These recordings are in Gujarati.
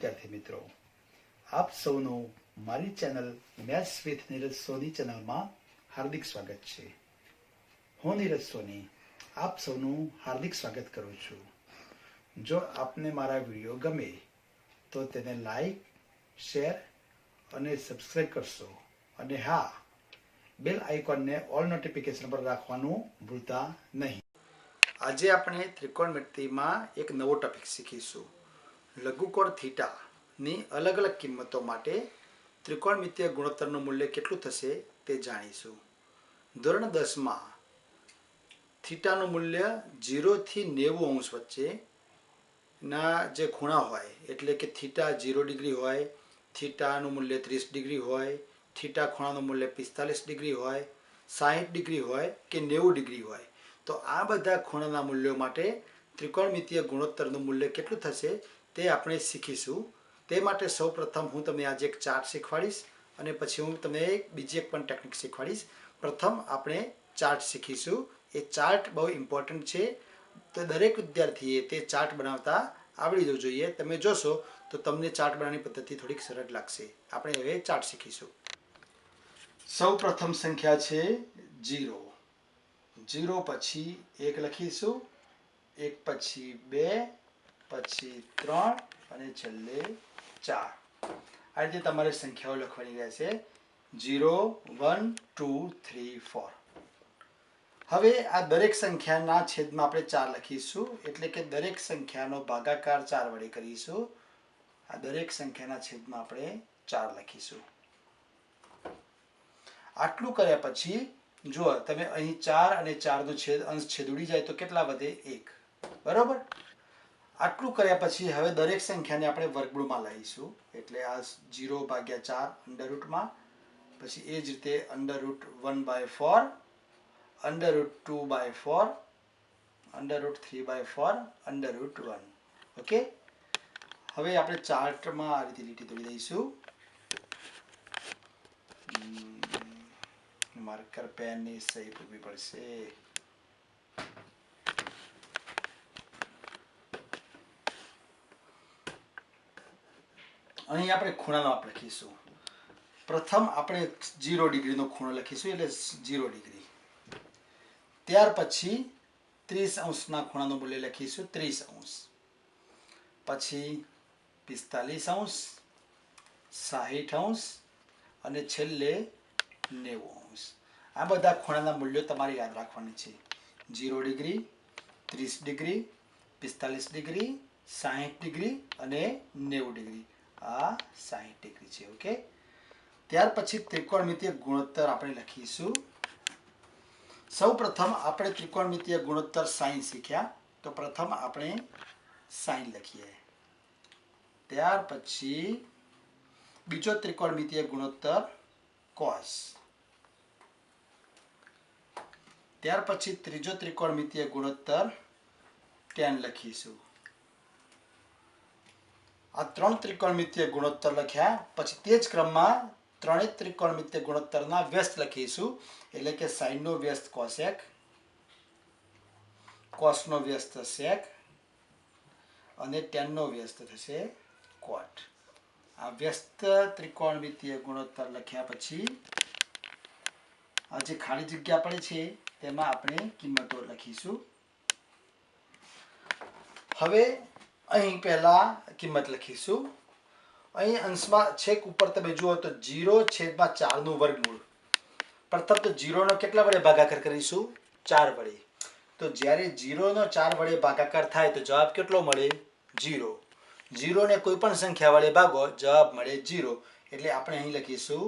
વિદ્યાર્થી મિત્રો, આપ સૌનું મારી ચેનલ મેથ્સ વિથ નીરજ સોની ચેનલમાં હાર્દિક સ્વાગત છે. હું નીરજ સોની આપ સૌનું હાર્દિક સ્વાગત કરું છું. જો આપને મારા વિડીયો ગમે તો તેને લાઈક, શેર અને સબસ્ક્રાઈબ કરશો. અને હા, બેલ આઇકોનને ઓલ નોટિફિકેશન પર રાખવાનું ભૂલતા નહીં. આજે આપણે ત્રિકોણમિતિમાં એક નવો ટોપિક શીખીશું. લઘુકોણ થીટાની અલગ અલગ કિંમતો માટે ત્રિકોણમિતીય ગુણોત્તરનું મૂલ્ય કેટલું થશે તે જાણીશું. ધોરણ 10માં થીટાનું મૂલ્ય 0 થી 90 અંશ વચ્ચેના જે ખૂણા હોય, એટલે કે થીટા 0 ડિગ્રી હોય, થીટાનું મૂલ્ય 30 ડિગ્રી હોય, થીટા ખૂણાનું મૂલ્ય 45 ડિગ્રી હોય, 60 ડિગ્રી હોય કે 90 ડિગ્રી હોય, તો આ બધા ખૂણાના મૂલ્યો માટે ત્રિકોણમિતીય ગુણોત્તરનું મૂલ્ય કેટલું થશે તે આપણે શીખીશું. તે માટે સૌપ્રથમ હું તમને આજે એક ચાર્ટ શીખવાડીશ અને પછી હું તમને બીજી એક પણ ટેકનિક શીખવાડીશ. પ્રથમ આપણે ચાર્ટ શીખીશું. એ ચાર્ટ બહુ ઇમ્પોર્ટન્ટ છે, તો દરેક વિદ્યાર્થીએ તે ચાર્ટ બનાવતા આવડી જવું જોઈએ. તમે જોશો તો તમને ચાર્ટ બનાવવાની પદ્ધતિ થોડીક સરળ લાગશે. આપણે હવે ચાર્ટ શીખીશું. સૌ પ્રથમ સંખ્યા છે 0. 0 પછી 1 લખીશું, 1 પછી 2, પછી 3 અને છેલ્લે 4. આ રીતે તમારે સંખ્યાઓ લખવાની રહેશે. 0, 1, 2, 3, 4. હવે આ દરેક સંખ્યાના છેદમાં આપણે 4 લખીશું, એટલે કે દરેક સંખ્યાનો ભાગાકાર 4 વડે કરીશું. આ દરેક સંખ્યાના છેદમાં આપણે 4 લખીશું. આટલું કર્યા પછી જો તમે અહીં 4 અને 4 નો અંશ છેદ ઉડી જાય તો કેટલા વધે? 1. બરોબર. આટલું કર્યા પછી હવે દરેક સંખ્યાને આપણે વર્ગમૂળમાં લઈશું, એટલે આ 0/4 અંડર રૂટમાં, પછી એ જ રીતે √1/4, √2/4, √3/4, √1. ઓકે. હવે આપણે ચાર્ટમાં આ રીતે લીટી દોરી દઈશું. માર્કર પેનની સહી પૂરવી પડશે. અહીં આપણે ખૂણાનો માપ લખીશું. પ્રથમ આપણે 0 ડિગ્રીનો ખૂણો લખીશું, એટલે 0 ડિગ્રી. ત્યાર પછી 30 અંશના ખૂણાનું મૂલ્ય લખીશું, 30 અંશ. પછી 45 અંશ, 60 અંશ અને છેલ્લે 90 અંશ. આ બધા ખૂણાના મૂલ્યો તમારે યાદ રાખવાના છે. 0 ડિગ્રી, 30 ડિગ્રી, 45 ડિગ્રી, 60 ડિગ્રી અને 90 ડિગ્રી. આ 60 ડિગ્રી છે. ઓકે. ત્યાર પછી ત્રિકોણમિતીય ગુણોત્તર આપણે લખીશું. સૌ પ્રથમ આપણે ત્રિકોણમિતીય ગુણોત્તર સાઇન શીખ્યા, તો પ્રથમ આપણે સાઇન લખીએ. ત્યાર પછી બીજો ત્રિકોણમિતીય ગુણોત્તર કોસ. ત્યાર પછી ત્રીજો ત્રિકોણમિતીય ગુણોત્તર tan લખીશું. આ 3 ત્રિકોણમિતીય ગુણોત્તર લખ્યા પછી તે જ ક્રમમાં ત્રણેય ત્રિકોણમિતીય ગુણોત્તરના વ્યસ્ત લખીશું, એટલે કે sin નો વ્યસ્ત cosec, cos નો વ્યસ્ત sec અને tan નો વ્યસ્ત થશે cot. આ વ્યસ્ત ત્રિકોણમિતીય ગુણોત્તર લખ્યા પછી આ જે ખાલી જગ્યા પડે છે તેમાં આપણે કિંમતો લખીશું. હવે અહીં પહેલા કિંમત લખીશું. અહીં અંશમાં છેક ઉપર તમે જુઓ તો 0/4 નું વર્ગમૂળ. પ્રથમ તો 0 નો કેટલા વડે ભાગાકાર કરીશું? 4 વડે. તો જ્યારે 0 નો 4 વડે ભાગાકાર થાય તો જવાબ કેટલો મળે? 0. 0 ને કોઈ પણ સંખ્યા વડે ભાગો, જવાબ મળે 0. એટલે આપણે અહીં લખીશું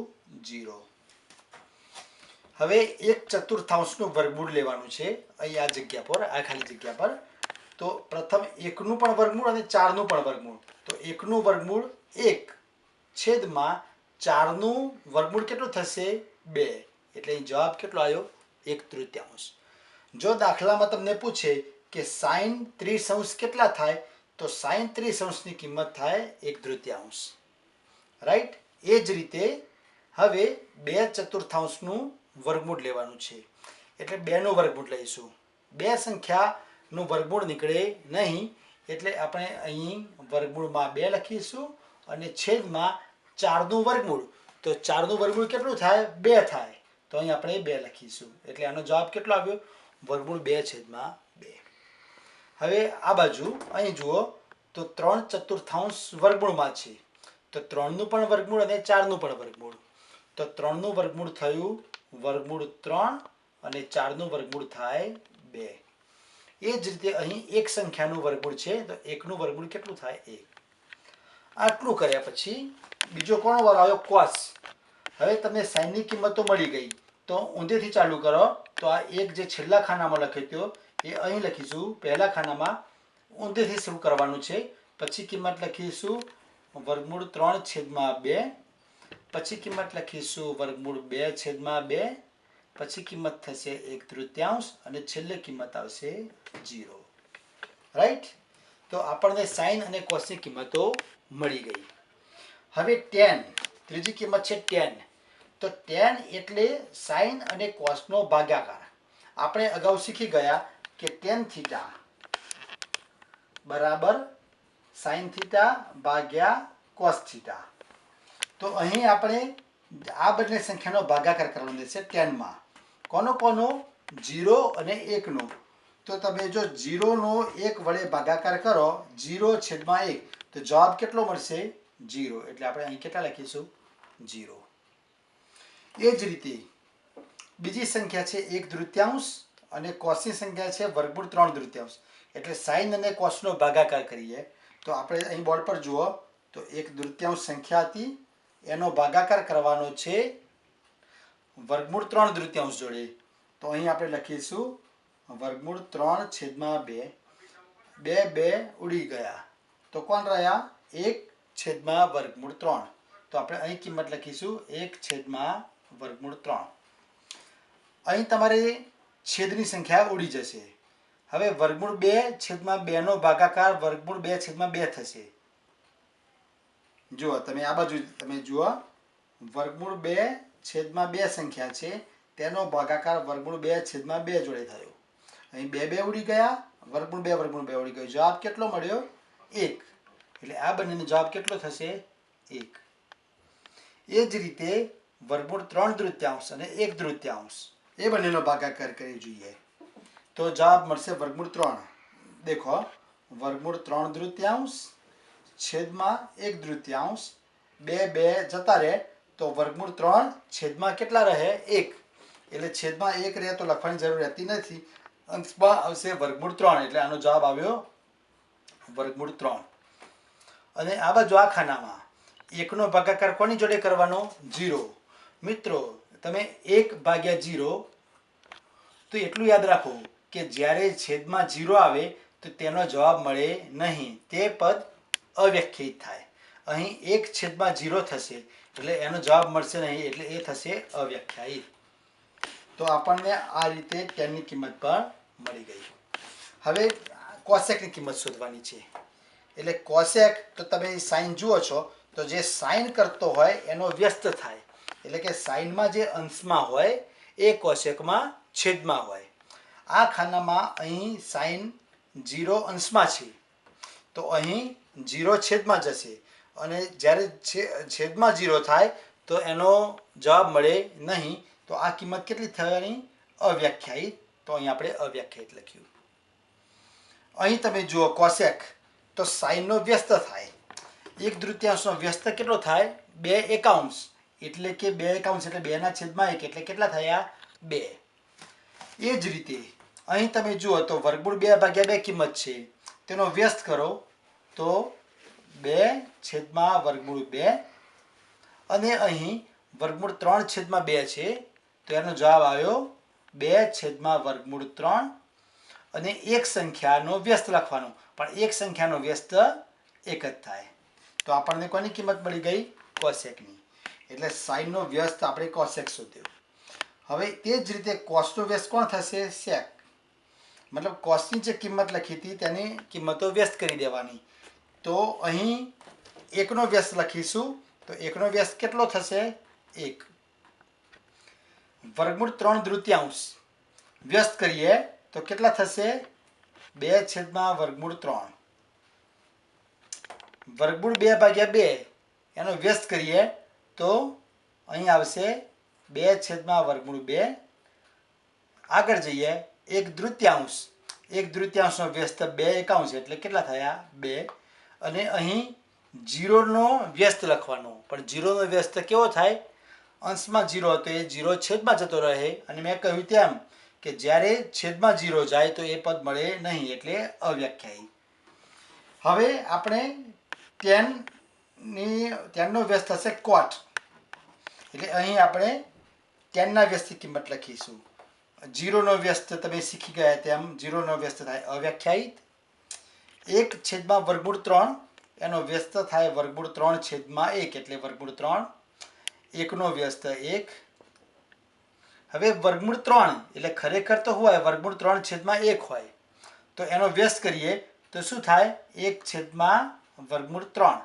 0. હવે 1/4 નું વર્ગમૂળ લેવાનું છે અહીં આ જગ્યા પર, આ ખાલી જગ્યા પર. તો પ્રથમ 1 નું પણ વર્ગમૂળ અને 4 નું પણ વર્ગમૂળ. તો 1 નું વર્ગમૂળ 1 છેદમાં 4 નું વર્ગમૂળ કેટલું થશે? 2. એટલે અહીં જવાબ કેટલો આવ્યો? 1/3. જો દાખલામાં તમને પૂછે કે sin 30 અંશ કેટલા થાય, તો sin 30 અંશની કિંમત થાય 1/3. રાઈટ. એ જ રીતે હવે 2/4 નું વર્ગમૂળ લેવાનું છે, એટલે 2 નું વર્ગમૂળ લઈશું. બે સંખ્યાનું વર્ગમૂળ નીકળે નહીં, એટલે આપણે અહીં વર્ગમૂળમાં 2 લખીશું અને છેદમાં 4નું વર્ગમૂળ. તો 4નું વર્ગમૂળ કેટલું થાય? 2 થાય. તો અહીં આપણે 2 લખીશું. એટલે આનો જવાબ કેટલો આવ્યો? વર્ગમૂળ 2/2. હવે આ બાજુ અહીં જુઓ તો 3/4 વર્ગમૂળમાં છે. તો 3નું પણ વર્ગમૂળ અને 4નું પણ વર્ગમૂળ. તો 3નું વર્ગમૂળ થયું વર્ગમૂળ 3 અને 4નું વર્ગમૂળ થાય 2. એ જ રીતે અહીં એક સંખ્યાનું વર્ગમૂળ છે તો 1નું વર્ગમૂળ કેટલું થાય? 1. આટલું કર્યા પછી બીજો કોણ વારો આવ્યો? કોસ. હવે તમને સાઈનની કિંમતો મળી ગઈ તો ઊંધેથી ચાલુ કરો. તો આ એક જે છેલ્લા ખાનામાં લખ્યો એ અહીં લખીશું. પહેલા ખાનામાં ઊંધેથી શરૂ કરવાનું છે. પછી કિંમત લખીશું વર્ગમૂળ 3/2. પછી કિંમત લખીશું વર્ગમૂળ 2/2. પછી કિંમત થશે 1/3 અને છેલ્લે કિંમત આવશે 0. રાઈટ? તો આપણને સાઈન અને કોસની કિંમતો મળી ગઈ. હવે tan, ત્રીજી કિંમત છે tan. તો tan એટલે સાઈન અને કોસનો ભાગાકાર. આપણે અગાઉ શીખી ગયા કે tan થીટા બરાબર સાઈન થીટા ભાગ્યા કોસ થીટા. તો અહીં આપણે આ બંને સંખ્યાનો ભાગાકાર કરવાનો છે tan માં. કોનો? 0 અને 1નો. તો તમે જો 0નો 1 વડે ભાગાકાર કરો 0/1 તો જવાબ કેટલો મળશે? 0. એટલે આપણે અહીં કેટલા લખીશું? 0. એ જ રીતે બીજી સંખ્યા છે 1/3 અને કોસની સંખ્યા છે વર્ગમૂળ 3/3. એટલે સાઈન અને કોસનો ભાગાકાર કરીએ તો આપણે અહીં બોર્ડ પર જુઓ તો 1/3 સંખ્યા હતી એનો ભાગાકાર કરવાનો છે વર્ગમૂળ 3/3 જોડે. તો અહીં આપણે લખીશું વર્ગમૂળ 3/2. 2 ઉડી ગયા તો કોણ રહ્યા? 1/3. તો આપણે અહીં કિંમત લખીશું 1/3. અહીં તમારે છેદની સંખ્યા ઉડી જશે. હવે વર્ગમૂળ 2/2 નો ભાગાકાર વર્ગમૂળ 2/2 થશે. જુઓ તમે આ બાજુ તમે જુઓ વર્ગમૂળ 2/2 સંખ્યા છે તેનો ભાગાકાર વર્ગમૂળ 2/2 જોડે થયો. અહીં 2 ઉડી ગયા, વર્ગમૂળ 2 ઉડી ગયો. જવાબ કેટલો મળ્યો? 1. એટલે આ બંનેનો જવાબ કેટલો થશે? 1. એ જ રીતે વર્ગમૂળ 3/3 અને 1/3 એ બંનેનો ભાગાકાર કરી જોઈએ તો જવાબ મળશે વર્ગમૂળ 3. દેખો વર્ગમૂળ 3/3 છેદમાં 1/3. 2 જતા રહે તો વર્ગમૂળ 3 કેટલા રહે? 1. એટલે છેદમાં 1 રહે તો લખવાની જરૂર રહેતી નથી. અંશમાં આવશે વર્ગમૂળ 3. એટલે આનો જવાબ આવ્યો વર્ગમૂળ 3. અને આ બાજુ આ ખાનામાં 1નો ભાગાકાર કોની જોડે કરવાનો? 0. મિત્રો તમે 1/0 તો એટલું યાદ રાખો કે જ્યારે છેદમાં 0 આવે તો તેનો જવાબ મળે નહીં. તે પદ અવ્યાખ્યાયિત થાય. અહીં 1/0 થશે એટલે એનો જવાબ મળશે નહીં એટલે એ થશે અવ્યાખ્યાયિત. તો આપણને આ રીતે tanની કિંમત પણ મળી ગઈ. હવે કોસેકની કિંમત શોધવાની છે. એટલે કોસેક તો તમે સાઈન જુઓ છો તો જે સાઈન કરતો હોય એનો વ્યસ્ત થાય. એટલે કે સાઈનમાં જે અંશમાં હોય એ કોસેકમાં છેદમાં હોય. આ ખાનામાં અહીં સાઈન 0 અંશમાં છે તો અહીં 0 છેદમાં જશે અને જ્યારે છેદમાં 0 થાય તો એનો જવાબ મળે નહીં. તો આ કિંમત કેટલી થવાની? અવ્યાખ્યાયિત. તો અહીં આપણે અવ્યાખ્યાયિત લખ્યું. અહીં તમે જુઓ કોસેક તો સાઈનનો વ્યસ્ત થાય. 1/3 વ્યસ્ત કેટલો થાય? 2/1. એટલે કે 2/1 એટલે 2/1 એટલે કેટલા થયા? 2. એ જ રીતે અહીં તમે જુઓ તો વર્ગમૂળ 2/2 કિંમત છે તેનો વ્યસ્ત કરો તો 2/2 અને અહીં વર્ગમૂળ 3/2 છે તો એનો જવાબ આવ્યો 2/3 અને એક સંખ્યાનો વ્યસ્ત લખવાનો પણ એક સંખ્યાનો વ્યસ્ત એક જ થાય. તો આપણને કોની કિંમત મળી ગઈ? કોસેકની. એટલે સાઈનનો વ્યસ્ત આપણે કોસેક શોધ્યો. હવે તે જ રીતે કોસનો વ્યસ્ત કોણ થશે? સેક. મતલબ કોસની જે કિંમત લખી હતી તેની કિંમતો વ્યસ્ત કરી દેવાની. તો અહીં 1નો વ્યસ્ત લખીશું તો 1નો વ્યસ્ત કેટલો થશે? 1. વર્ગમૂળ 3/3 વ્યસ્ત કરીએ તો કેટલા થશે? 2/3. વર્ગમૂળ 2/2 એનો વ્યસ્ત કરીએ તો અહીં આવશે 2/√2. આગળ જઈએ 1/3 નો વ્યસ્ત 2/1 એટલે કેટલા થયા 2. અને અહીં 0 વ્યસ્ત લખવાનો, પણ 0 વ્યસ્ત કેવો થાય, અંશમાં 0 હતો એ 0 છેદમાં જતો રહે. અને મેં કહ્યું તેમ કે જ્યારે છેદમાં 0 જાય તો એ પદ મળે નહીં, એટલે અવ્યાખ્યાયી. હવે આપણે tanનો વ્યસ્ત થશે cot, એટલે અહીં આપણે tanના વ્યસ્તની કિંમત લખીશું. 0 વ્યસ્ત તમે શીખી ગયા તેમ 0 વ્યસ્ત થાય અવ્યાખ્યાયિત. 1/3 એનો વ્યસ્ત થાય √3/1 એટલે √3. 1 વ્યસ્ત 1. હવે √3 એટલે ખરેખર તો હોય √3/1 હોય, તો એનો વ્યસ્ત કરીએ તો શું થાય 1/√3.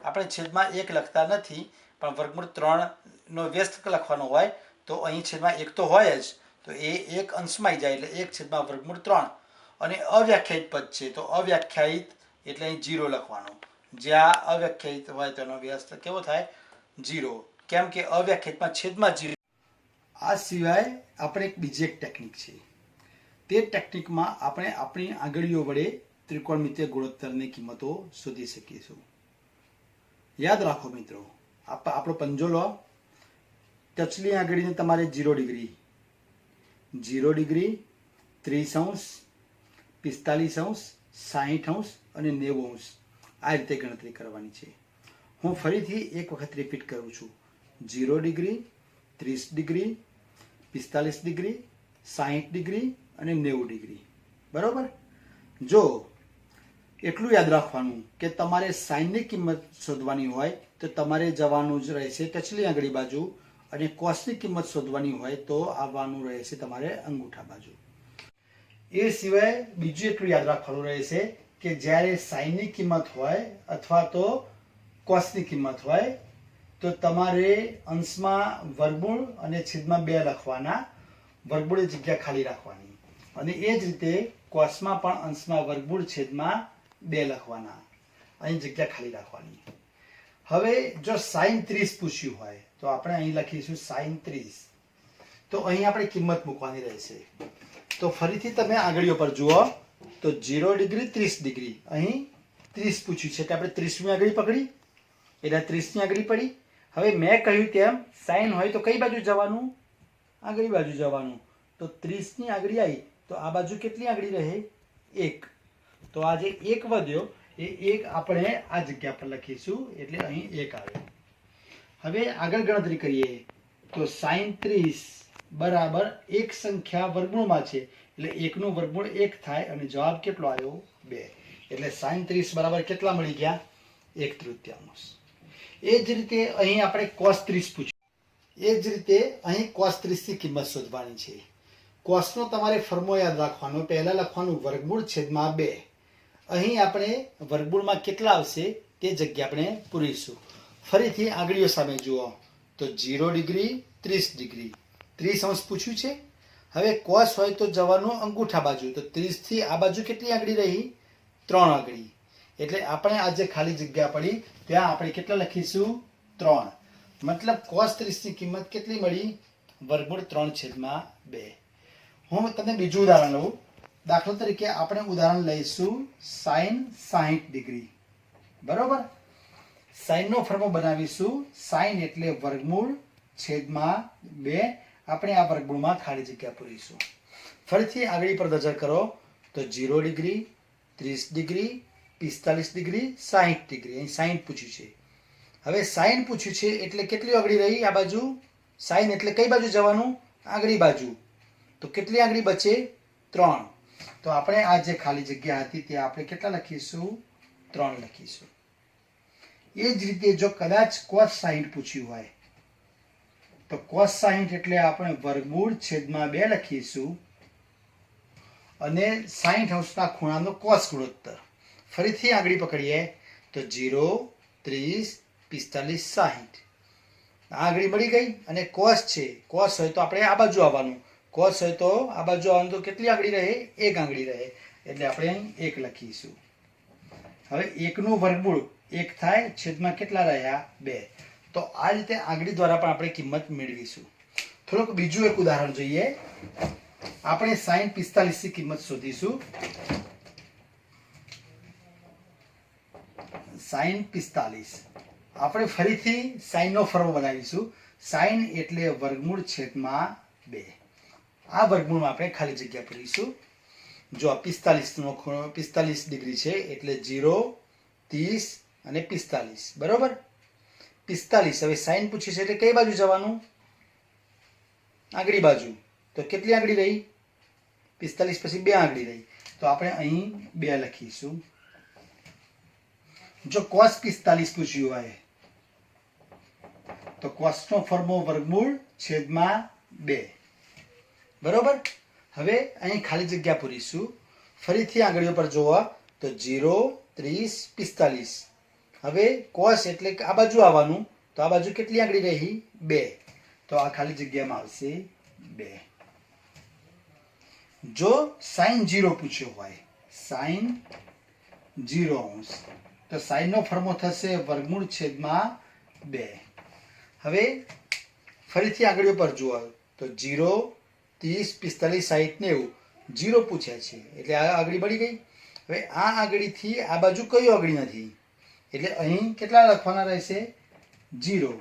આપણે છેદમાં 1 લખતા નથી, પણ √3 વ્યસ્ત લખવાનો હોય તો અહીં છેદમાં 1 તો હોય જ, તો એ 1 અંશમાં જાય એટલે 1/√3. અને અવ્યાખ્યાયિત પદ છે તો અવ્યાખ્યાયિત એટલે અહીં 0 લખવાનો. જ્યાં અવ્યાખ્યાયિત હોય તેનો વ્યસ્ત કેવો થાય 0, કેમ કે અવ્યાખ્યાયિતમાં છેદમાં 0. આ સિવાય આપણે બીજી એક ટેકનિક છે. તે ટેકનિકમાં આપણે આપણી આંગળીઓ વડે ત્રિકોણમિતિય ગુણોત્તરની કિંમતો શોધી શકીશું. યાદ રાખો મિત્રો, આપણો પંજો લો, ટચલી આંગળીને તમારે 0 ડિગ્રી, 0 ડિગ્રી, 30°, 45°, 60° અને 90° આ રીતે ગણતરી કરવાની છે. હું ફરીથી એક વખત રિપીટ કરું છું. 0 ડિગ્રી, 30 ડિગ્રી, 45 ડિગ્રી, 60 ડિગ્રી અને 90 ડિગ્રી. બરોબર? જો એટલું યાદ રાખવાનું કે તમારે સાઇનની કિંમત શોધવાની હોય તો તમારે જવાનું જ રહેશે ટચલી આંગળી બાજુ, અને કોસની કિંમત શોધવાની હોય તો આવવાનું રહેશે તમારે અંગૂઠા બાજુ. એ સિવાય બીજું એટલું યાદ રાખવાનું રહેશે કે જ્યારે સાઇનની કિંમત હોય અથવા તો કોસની કિંમત હોય તો તમારે અંશમાં વર્ગમૂળ અને છેદમાં 2 લખવાના, વર્ગમૂળની જગ્યા ખાલી રાખવાની. અને એ જ રીતે કોસમાં પણ અંશમાં વર્ગમૂળ છેદમાં 2 લખવાના, અહીં જગ્યા ખાલી રાખવાની. હવે જો sin 30 પૂછ્યું હોય તો આપણે અહીં લખીશું sin 30. તો અહીં આપણે કિંમત મૂકવાની રહેશે. તો ફરીથી તમે આંગળીઓ પર જુઓ તો 0 ડિગ્રી, 30 ડિગ્રી, અહીં 30 પૂછ્યું છે એટલે આપણે 30મી આંગળી પકડી એટલે 30ની આંગળી પડી. હવે મેં કહ્યું તેમ સાઇન હોય તો કઈ બાજુ જવાનું, આંગળી બાજુ જવાનું. તો 30ની આંગળી આવી તો આ બાજુ કેટલી આંગળી રહે 1. તો આ જે 1 વધ્યો એ 1 આપણે આ જગ્યા પર લખીશું એટલે અહીં 1 આવે. હવે આગળ ગણતરી કરીએ તો sin 30 બરાબર એક સંખ્યા વર્ગમૂળમાં છે એટલે 1 નું વર્ગમૂળ 1 થાય અને જવાબ કેટલો આવ્યો 2. એટલે sin 30 બરાબર કેટલા મળી ગયા 1/3. એ જ રીતે અહીં આપણે cos 30 પૂછ્યું. એ જ રીતે અહીં cos 30 ની કિંમત શોધવાની છે. cosનો તમારે ફોર્મો યાદ રાખવાનો, પહેલા લખવાનું વર્ગમૂળ છેદમાં 2. અહીં આપણે વર્ગમૂળમાં કેટલા આવશે તે જગ્યા આપણે પૂરીશું. ફરીથી આંગળીઓ સામે જુઓ તો 0 ડિગ્રી, 30 ડિગ્રી, 30° પૂછ્યું છે. હવે cos હોય તો જવાનું અંગૂઠા બાજુ, તો 30 થી આ બાજુ કેટલી આંગળી રહી 3 આંગળી. એટલે આપણે આ જે ખાલી જગ્યા પડી ત્યાં આપણે કેટલા લખીશું 3. મતલબ cos 30 ની કિંમત કેટલી મળી વર્ગમૂળ 3/2. હું તમને બીજું ઉદાહરણ લઉં. દાખલા તરીકે આપણે ઉદાહરણ લઈશું sin 60 ડિગ્રી. બરોબર? સાઇનનો ફોર્મો બનાવીશું. સાઇન એટલે વર્ગમૂળ છેદમાં 2. આપણે આ વર્ગમૂળમાં ખાલી જગ્યા પૂરીશું. ફરીથી આંગળી પર નજર કરો તો 0 ડિગ્રી, 30 ડિગ્રી, 45 ડિગ્રી, 60 ડિગ્રી. અહીં 60 પૂછ્યું છે. હવે સાઇન પૂછ્યું છે એટલે કેટલી આંગળી રહી આ બાજુ, સાઇન એટલે કઈ બાજુ જવાનું આંગળી બાજુ. તો કેટલી આંગળી બચે 3. તો આપણે આ જે ખાલી જગ્યા હતી ત્યાં આપણે કેટલા લખીશું 3 લખીશું. એ જ રીતે જો કદાચ cos 60 પૂછ્યું હોય તો cos 60 એટલે આપણે વર્ગમૂળ છેદમાં 2 લખીશું અને 60° ખૂણાનો cos ગુણોત્તર. ફરીથી આંગળી પકડીએ તો 0, 30, 45, 60 આંગળી મળી ગઈ. અને cos છે, cos હોય તો આપણે આ બાજુ આવવાનું, cos હોય તો આ બાજુ આવવાનું, તો કેટલી આંગળી રહે 1 આંગળી રહે એટલે આપણે અહીં 1 લખીશું. હવે 1 નું વર્ગમૂળ 1 થાય, છેદમાં કેટલા રહ્યા 2. તો આ રીતે આંગળી દ્વારા પણ આપણે કિંમત મેળવીશું. થોડુંક બીજું એક ઉદાહરણ જોઈએ. આપણે sin 45 ની કિંમત શોધીશું. sin 45 આપણે ફરીથી sin નો ફોર્મ બનાવીશું. sin એટલે વર્ગમૂળ છેદમાં 2. આ વર્ગમૂળમાં આપણે ખાલી જગ્યા પૂરીશું. જો 45 નો ખૂણો 45 ડિગ્રી છે એટલે 0, 30 અને 45, બરોબર. 45 હવે sin પૂછી છે એટલે કઈ બાજુ જવાનું? આંગળી બાજુ. તો કેટલી આંગળી રહી? 45 પછી 2 આંગળી રહી. તો આપણે અહીં 2 લખીશું. જો cos 45 પૂછ્યું હોય તો cos નો ફોર્મો વર્ગમૂળ છેદમાં 2, બરોબર. હવે અહીં ખાલી જગ્યા પૂરીશું. ફરીથી આંગળીઓ પર જોવા તો 0, 30, 45. હવે cos એટલે આ બાજુ આવવાનું. તો આ બાજુ કેટલી આંગળી રહી? 2. તો આ ખાલી જગ્યામાં આવશે 2. જો sin 0 પૂછ્યો હોય, sin 0 અંશ, તો sin નો ફોર્મો થશે વર્ગમૂળ છેદમાં 2. હવે ફરીથી આંગળીઓ પર જુઓ તો 0, 30, 45, 60, 90. 0 પૂછ્યા છે એટલે આ આંગળી બળી ગઈ. હવે આ આંગળીથી આ બાજુ કઈ આંગળી નથી એટલે અહીં કેટલા લખવાના રહેશે? 0.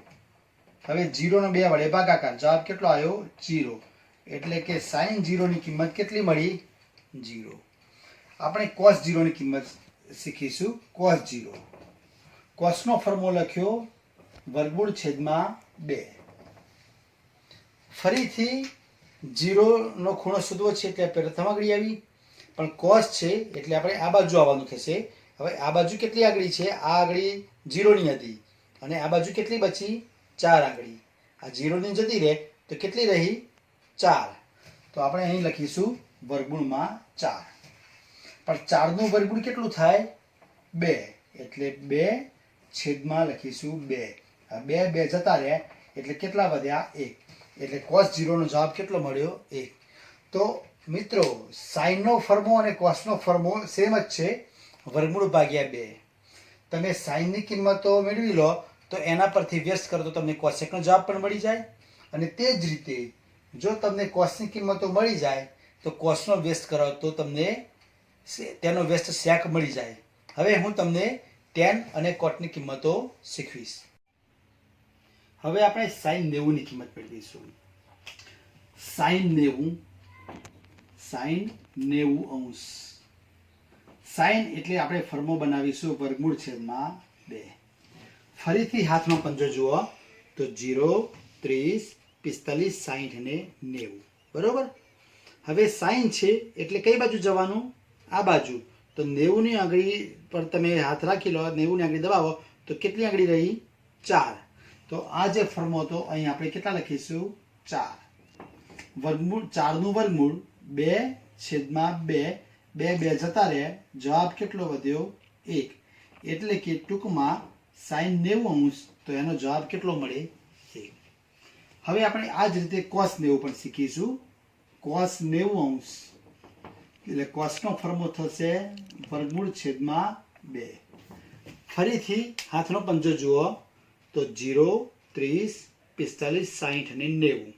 હવે 0 નો 2 વડે ભાગાકાર. જવાબ કેટલો આવ્યો? 0. એટલે કે sin 0 ની કિંમત કેટલી મળી? 0. આપણે cos 0 ની કિંમત શીખીશું. cos 0 cos નો ફોર્મો લખ્યો વર્ગમૂળ છેદમાં 2. ફરીથી 0 નો ખૂણો શોધવો છે એટલે પ્રથમ આંગળી આવી, પણ cos છે એટલે આપણે આ બાજુ આવવાનું થશે. હવે આ બાજુ કેટલી આંગળી છે? આ આંગળી 0 ની હતી અને આ બાજુ કેટલી બચી? 4 આંગળી. આ 0 ની જતી રહે તો કેટલી રહી? 4. તો આપણે અહીં લખીશું વર્ગમૂળમાં 4. પણ 4 નું વર્ગમૂળ કેટલું થાય? 2. એટલે 2 છેદમાં લખીશું 2. આ 2 જતા રહ્યા એટલે કેટલા વધ્યા? 1. એટલે cos 0 નો જવાબ કેટલો મળ્યો? 1. તો મિત્રો sin નો ફોર્મો અને cos નો ફોર્મો સેમ જ છે, વર્ગમૂળ ભાગ્યા 2. તમે sin ની કિંમતો મેળવી લો તો એના પરથી વ્યસ્ત કરો તો તમને cosec નો જવાબ પણ મળી જાય. અને તે જ રીતે જો તમને cos ની કિંમતો મળી જાય તો cos નો વ્યસ્ત કરો તો તમને તેનો વ્યસ્ત sec મળી જાય. હવે હું તમને tan અને cot ની કિંમતો શીખવીશ. હવે આપણે sin 90 ની કિંમત મેળવીશું. sin 90 અંશ. sin એટલે આપણે ફોર્મો બનાવીશું વર્ગમૂળ છેદમાં 2. ફરીથી હાથનો પંજો જુઓ તો 0, 30, 45, 60 અને 90, બરોબર. હવે sin છે એટલે કઈ બાજુ જવાનું? આ બાજુ. તો 90 ની આંગળી પર તમે હાથ રાખી લો, 90 ની આંગળી દબાવો તો કેટલી આંગળી રહી? 4. તો આ જે ફોર્મો હતો અહીં આપણે કેટલા લખીશું? 4. વર્ગમૂળ 4 નું વર્ગમૂળ 2 છેદમાં 2. 2 જતા રહે. જવાબ કેટલો વધ્યો? 1. એટલે કે ટૂંકમાં sin 90 અંશ, તો એનો જવાબ કેટલો મળે? 1. હવે આપણે આ જ રીતે cos 90 પણ શીખીશું. cos 90 અંશ એટલે cos નો ફોર્મો થશે વર્ગમૂળ છેદમાં 2. ફરીથી હાથનો પંજો જુઓ તો 0, 30, 45, 60 અને 90.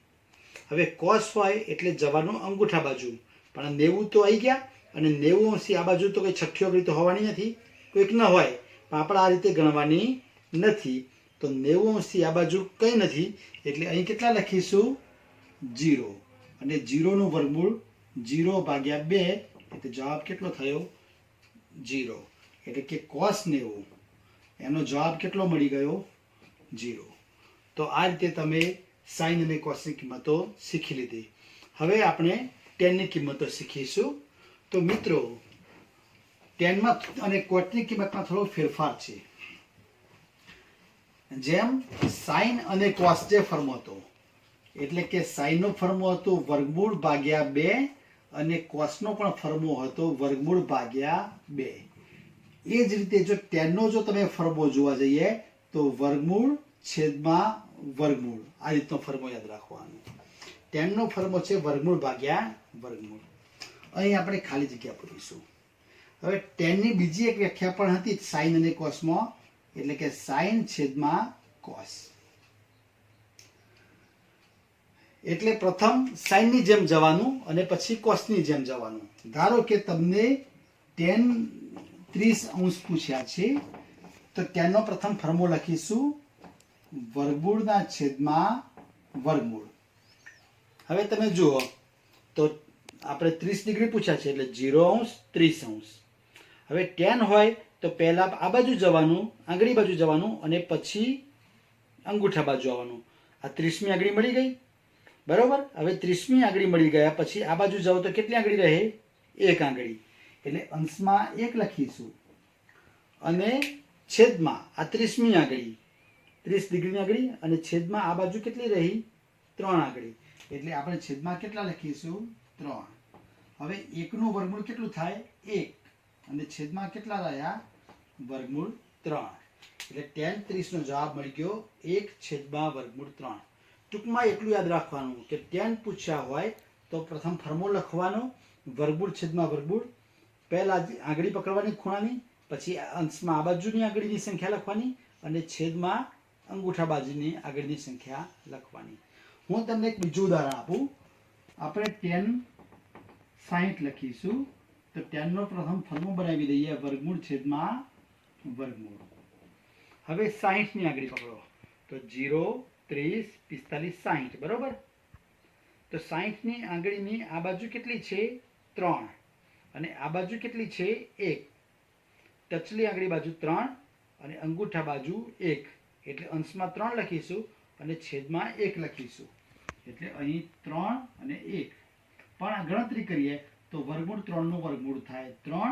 હવે cos હોય એટલે જવાનું અંગૂઠા બાજુ, પણ 90 તો આવી ગયા અને 90 અંશથી આ બાજુ તો કઈ છઠ્ઠી આંગળી તો હોવાની નથી, કોઈક ન હોય, પણ આપણે આ રીતે ગણવાની નથી. તો 90 અંશથી આ બાજુ કંઈ નથી એટલે અહીં કેટલા લખીશું? 0. અને 0 નું વર્ગમૂળ 0 ભાગ્યા 2 એટલે જવાબ કેટલો થયો? 0. એટલે કે cos 90 એનો જવાબ કેટલો મળી ગયો? 0. તો આ રીતે તમે sin અને cos ની કિંમતો શીખી લીધી. હવે આપણે tan ની કિંમતો શીખીશું. તો મિત્રો tan માં અને cot ની કિંમતમાં થોડો ફેરફાર છે. જેમ sin અને cos જે ફોર્મ હતો એટલે કે sin નો ફોર્મો હતો વર્ગમૂળ ભાગ્યા 2 અને cos નો પણ ફોર્મો હતો વર્ગમૂળ ભાગ્યા 2. એ જ રીતે જો tan નો જો તમે ફોર્મો જોવા જઈએ તો વર્ગમૂળ છેદમાં વર્ગમૂળ. આ રીતનો ફોર્મો યાદ રાખવાનો. tan નો ફોર્મો છે વર્ગમૂળ ભાગ્યા વર્ગમૂળ. અહીં આપણે ખાલી જગ્યા પૂરીશું. હવે tan ની બીજી એક વ્યાખ્યા પણ હતી sin અને cos માં, એટલે કે સાઈન છેદમાં કોસ. એટલે પ્રથમ સાઈનની જેમ જવાનું અને પછી કોસની જેમ જવાનું. ધારો કે તમને tan 30° પૂછ્યા છે તો tanનો પ્રથમ ફોર્મ્યુલો લખીશું વર્ગમૂળના છેદમાં વર્ગમૂળ. હવે તમે જુઓ તો આપણે 30° પૂછ્યા છે એટલે 0° 30°. હવે tan હોય તો પહેલા આ બાજુ જવાનું, આંગળી બાજુ જવાનું અને પછી અંગૂઠા બાજુ આવવાનું. આ 30મી આંગળી મળી ગઈ, બરોબર. હવે 30મી આંગળી મળી ગયા પછી આ બાજુ જાઓ તો કેટલી આંગળી રહે? 1 આંગળી. એટલે અંશમાં 1 લખીશું અને છેદમાં આ 30મી આંગળી, 30°ની આંગળી અને છેદમાં આ બાજુ કેટલી રહી? 3 આંગળી. એટલે આપણે છેદમાં કેટલા લખીશું? 3. હવે 1નું વર્ગમૂળ કેટલું થાય? 1 અને છેદમાં કેટલા રહ્યા? વર્ગમૂળ 3. એટલે tan 30નો જવાબ મળી ગયો 1/3. ટૂંકમાં એટલું યાદ રાખવાનું કે tan પૂછ્યા હોય તો પ્રથમ ફોર્મ્યુલો લખવાનો, વર્ગમૂળ છેદમાં વર્ગમૂળ, પહેલા આંગળી પકડવાની ખૂણાની, પછી અંશમાં આ બાજુની આંગળીની સંખ્યા લખવાની અને છેદમાં અંગૂઠા બાજુની આંગળીની સંખ્યા લખવાની. હું તમને એક બીજું ઉદાહરણ આપું. આપણે tan 60 લખીશું તો tanનો પ્રથમ ફોર્મ્યુલો બનાવી દઈએ વર્ગમૂળ છેદમાં વર્ગમૂળ. હવે 60ની આંગળી પકડો તો 0, 30, 45, 60, બરોબર. તો 60ની આંગળીની આ બાજુ કેટલી છે? 3 અને આ બાજુ કેટલી છે? 1. ટચલી આંગળી બાજુ 3 અને અંગૂઠા બાજુ 1. એટલે અંશમાં 3 લખીશું અને છેદમાં 1 લખીશું. એટલે અહીં 3 અને 1. પણ આ ગણતરી કરીએ તો વર્ગમૂળ 3નું વર્ગમૂળ થાય 3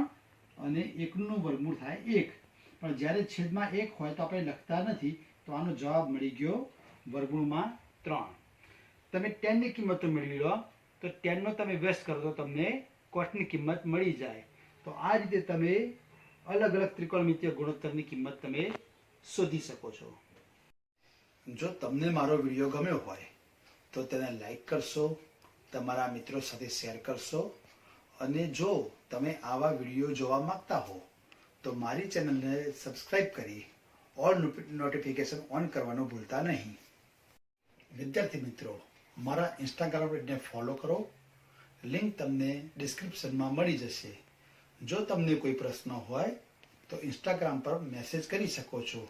અને 1નું વર્ગમૂળ થાય 1. પણ જ્યારે છેદમાં 1 હોય તો આપણે લખતા નથી, તો આનો જવાબ મળી ગયો વર્ગમૂળમાં 3. તમે tanની કિંમતો મેળવી લો તો tanનો તમે વ્યસ્ત કરો તો તમને કોસની કિંમત મળી જાય. તો આ રીતે તમે અલગ અલગ ત્રિકોણમિતિય ગુણોત્તરની કિંમત તમે શોધી શકો છો. જો તમને મારો વિડીયો ગમ્યો હોય તો તેને લાઈક કરશો, તમારા મિત્રો સાથે શેર કરશો અને જો તમે આવા વિડીયો જોવા માંગતા હો તો મારી ચેનલને સબસ્ક્રાઇબ કરી ઓલ નોટિફિકેશન ઓન કરવાનું ભૂલતા નહીં. વિદ્યાર્થી મિત્રો, મારા ઇન્સ્ટાગ્રામ પેજને ફોલો કરો, લિંક તમને ડિસ્ક્રિપ્શનમાં મળી જશે. જો તમને કોઈ પ્રશ્ન હોય તો ઇન્સ્ટાગ્રામ પર મેસેજ કરી શકો છો.